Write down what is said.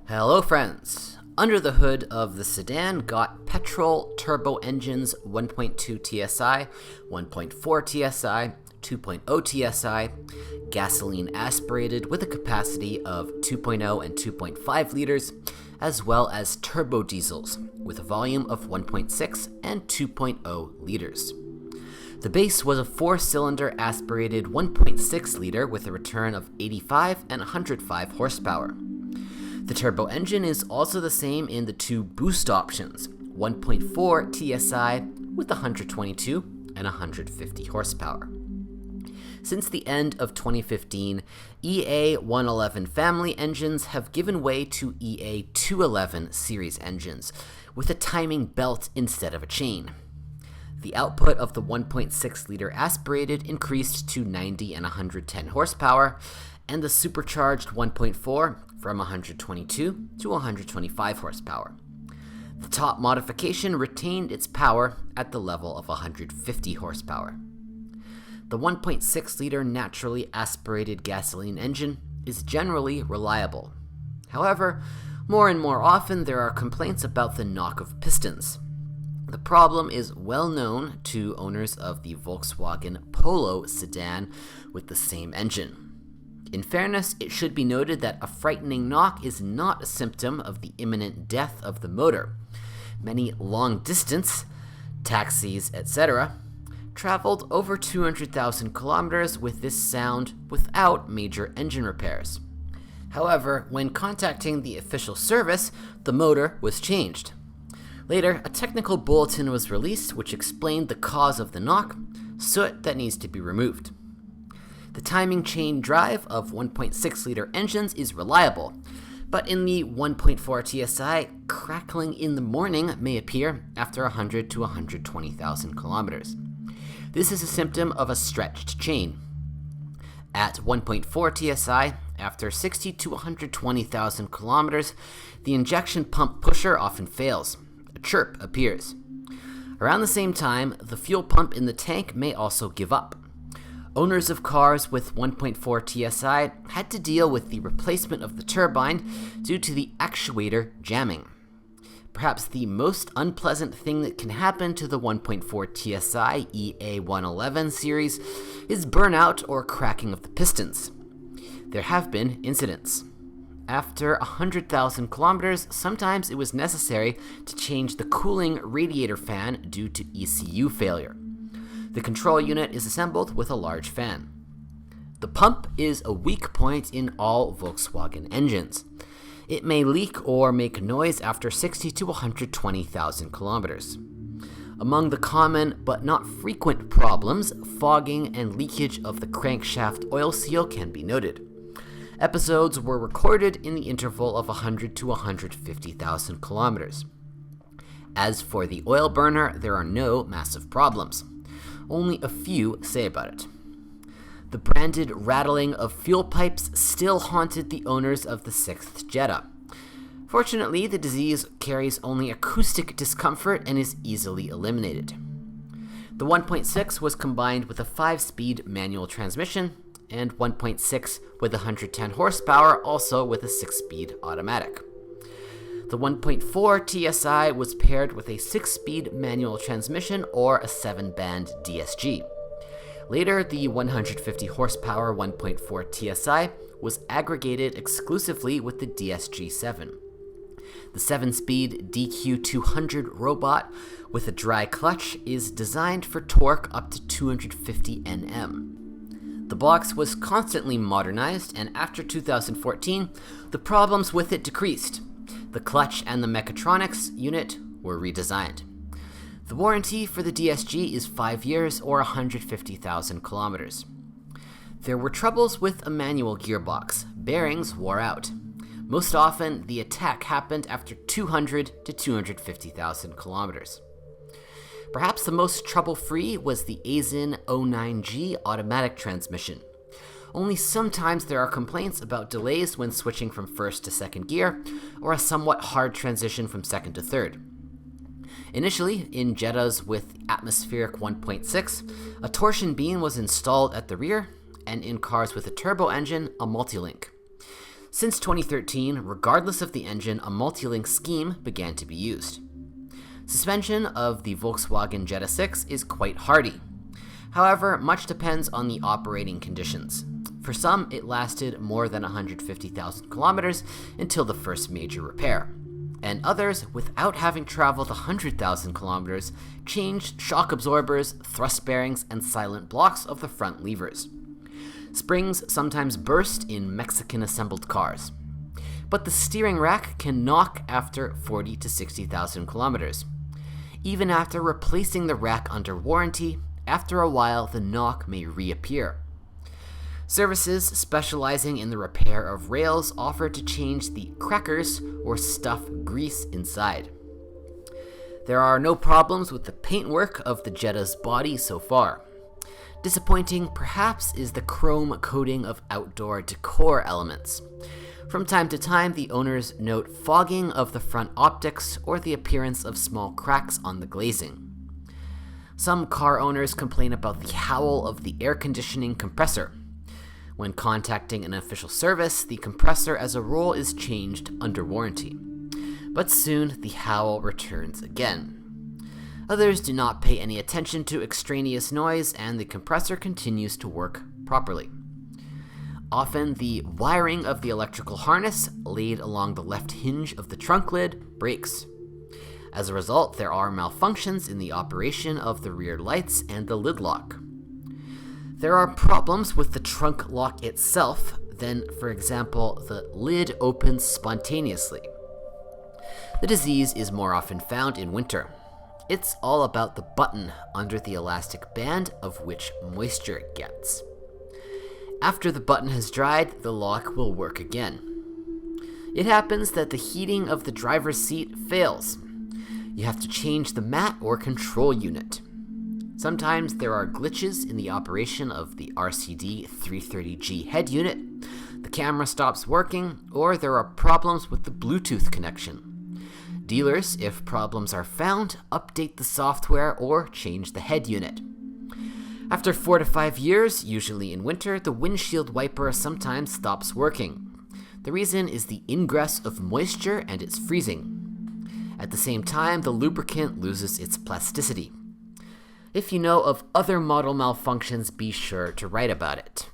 Hello friends! Under the hood of the sedan got petrol turbo engines 1.2 TSI, 1.4 TSI, 2.0 TSI, gasoline aspirated with a capacity of 2.0 and 2.5 liters, as well as turbo diesels with a volume of 1.6 and 2.0 liters. The base was a 4-cylinder aspirated 1.6 liter with a return of 85 and 105 horsepower. The turbo engine is also the same in the two boost options, 1.4 TSI with 122 and 150 horsepower. Since the end of 2015, EA111 family engines have given way to EA211 series engines, with a timing belt instead of a chain. The output of the 1.6-liter aspirated increased to 90 and 110 horsepower, and the supercharged 1.4 from 122 to 125 horsepower. The top modification retained its power at the level of 150 horsepower. The 1.6-liter naturally aspirated gasoline engine is generally reliable. However, more and more often there are complaints about the knock of pistons. The problem is well known to owners of the Volkswagen Polo sedan with the same engine. In fairness, it should be noted that a frightening knock is not a symptom of the imminent death of the motor. Many long-distance, taxis, etc., traveled over 200,000 kilometers with this sound without major engine repairs. However, when contacting the official service, the motor was changed. Later, a technical bulletin was released which explained the cause of the knock, soot that needs to be removed. The timing chain drive of 1.6-liter engines is reliable, but in the 1.4 TSI, crackling in the morning may appear after 100 to 120,000 kilometers. This is a symptom of a stretched chain. At 1.4 TSI, after 60 to 120,000 kilometers, the injection pump pusher often fails. A chirp appears. Around the same time, the fuel pump in the tank may also give up. Owners of cars with 1.4 TSI had to deal with the replacement of the turbine due to the actuator jamming. Perhaps the most unpleasant thing that can happen to the 1.4 TSI EA111 series is burnout or cracking of the pistons. There have been incidents. After 100,000 kilometers, sometimes it was necessary to change the cooling radiator fan due to ECU failure. The control unit is assembled with a large fan. The pump is a weak point in all Volkswagen engines. It may leak or make noise after 60 to 120,000 kilometers. Among the common but not frequent problems, fogging and leakage of the crankshaft oil seal can be noted. Episodes were recorded in the interval of 100 to 150,000 kilometers. As for the oil burner, there are no massive problems. Only a few say about it. The branded rattling of fuel pipes still haunted the owners of the 6th Jetta. Fortunately, the disease carries only acoustic discomfort and is easily eliminated. The 1.6 was combined with a 5-speed manual transmission, and 1.6 with 110 horsepower, also with a 6-speed automatic. The 1.4 TSI was paired with a 6-speed manual transmission or a 7-band DSG. Later, the 150 horsepower 1.4 TSI was aggregated exclusively with the DSG-7. The 7-speed DQ200 robot with a dry clutch is designed for torque up to 250 Nm. The box was constantly modernized, and after 2014, the problems with it decreased. The clutch and the mechatronics unit were redesigned. The warranty for the DSG is 5 years or 150,000 kilometers. There were troubles with a manual gearbox. Bearings wore out. Most often, the attack happened after 200 to 250,000 kilometers. Perhaps the most trouble-free was the ASIN 09G automatic transmission. Only sometimes there are complaints about delays when switching from first to second gear, or a somewhat hard transition from second to third. Initially, in Jettas with atmospheric 1.6, a torsion beam was installed at the rear, and in cars with a turbo engine, a multi-link. Since 2013, regardless of the engine, a multi-link scheme began to be used. Suspension of the Volkswagen Jetta VI is quite hardy. However, much depends on the operating conditions. For some, it lasted more than 150,000 kilometers until the first major repair. And others, without having traveled 100,000 kilometers, changed shock absorbers, thrust bearings, and silent blocks of the front levers. Springs sometimes burst in Mexican-assembled cars. But the steering rack can knock after 40 to 60,000 kilometers. Even after replacing the rack under warranty, after a while the knock may reappear. Services specializing in the repair of rails offer to change the crackers or stuff grease inside. There are no problems with the paintwork of the Jetta's body so far. Disappointing, perhaps, is the chrome coating of outdoor decor elements. From time to time, the owners note fogging of the front optics or the appearance of small cracks on the glazing. Some car owners complain about the howl of the air conditioning compressor. When contacting an official service, the compressor as a rule is changed under warranty. But soon, the howl returns again. Others do not pay any attention to extraneous noise, and the compressor continues to work properly. Often, the wiring of the electrical harness laid along the left hinge of the trunk lid breaks. As a result, there are malfunctions in the operation of the rear lights and the lid lock. There are problems with the trunk lock itself. Then, for example, the lid opens spontaneously. The disease is more often found in winter. It's all about the button under the elastic band of which moisture gets. After the button has dried, the lock will work again. It happens that the heating of the driver's seat fails. You have to change the mat or control unit. Sometimes there are glitches in the operation of the RCD 330G head unit, the camera stops working, or there are problems with the Bluetooth connection. Dealers, if problems are found, update the software or change the head unit. After 4 to 5 years, usually in winter, the windshield wiper sometimes stops working. The reason is the ingress of moisture and it's freezing. At the same time, the lubricant loses its plasticity. If you know of other model malfunctions, be sure to write about it.